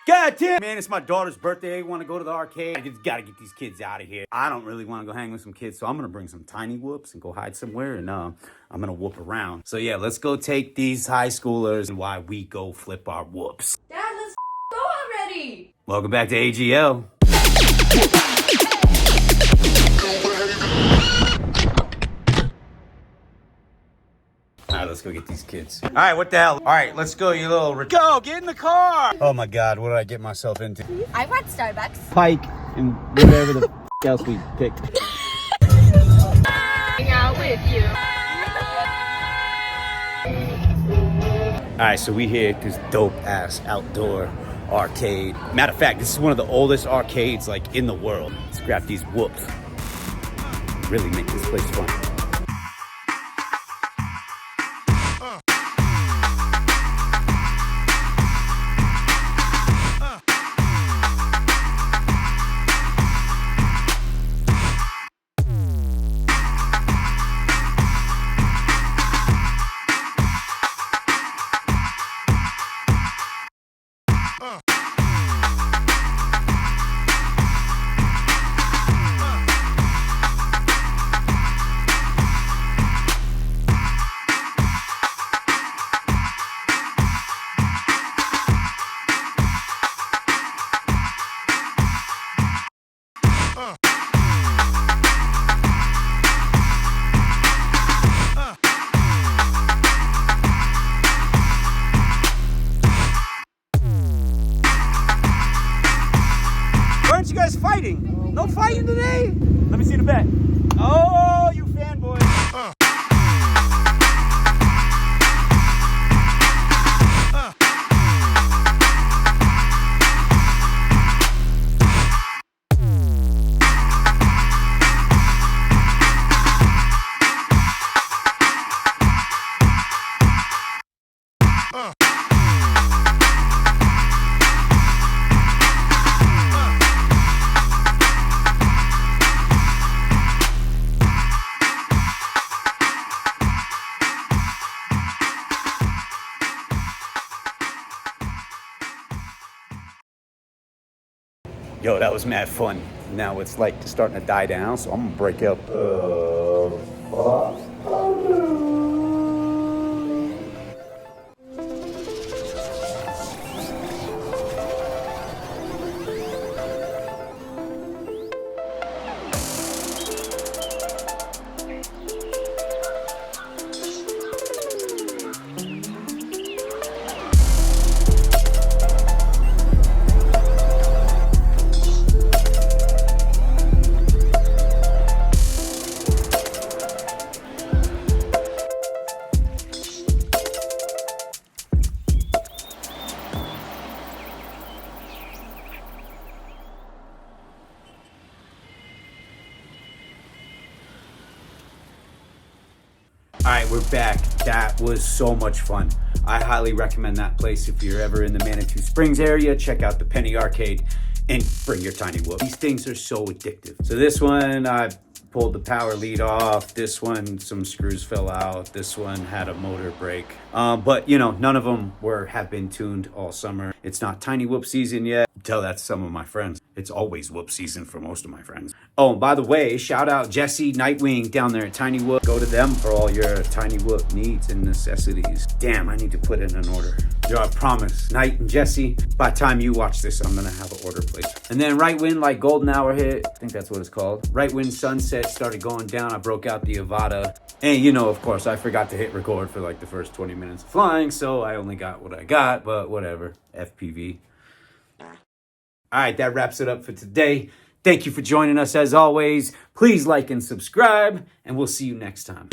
God damn, man, it's my daughter's birthday. I want to go to the arcade. I just gotta get these kids out of here. I don't really want to go hang with some kids, so I'm gonna bring some tiny whoops and go hide somewhere, and I'm gonna whoop around. So yeah, let's go take these high schoolers and why we go flip our whoops. Dad, let's go already. Welcome back to AGL. All right, let's go get these kids. All right, what the hell? All right, let's go, you little... Go, get in the car! Oh my God, what did I get myself into? I want Starbucks. Pike and whatever the else we picked. Hang out with you. All right, so we here at this dope-ass outdoor arcade. Matter of fact, this is one of the oldest arcades, like, in the world. Let's grab these whoops. Really make this place fun. Aren't you guys fighting? No fighting today? Let me see the bet. Oh, you fanboys. Yo, that was mad fun. Now it's like starting to die down, so I'm gonna break up. All right, we're back. That was so much fun. I highly recommend that place if you're ever in the Manitou Springs area. Check out the Penny Arcade and bring your tiny whoop. These things are so addictive. So this one, I pulled the power lead off. This one, some screws fell out. This one had a motor break. But you know, none of them have been tuned all summer. It's not tiny whoop season yet. Tell that to some of my friends. It's always whoop season for most of my friends. Oh, and by the way, shout out Jesse, Nightwing down there at Tiny Whoop. Go to them for all your Tiny Whoop needs and necessities. Damn, I need to put in an order. Yo, I promise, Night and Jesse, by the time you watch this, I'm gonna have an order placed. And then right when like golden hour hit, I think that's what it's called. Right when sunset started going down, I broke out the Avada. And you know, of course, I forgot to hit record for like the first 20 minutes of flying, so I only got what I got, but whatever, FPV. All right, that wraps it up for today. Thank you for joining us as always. Please like and subscribe, and we'll see you next time.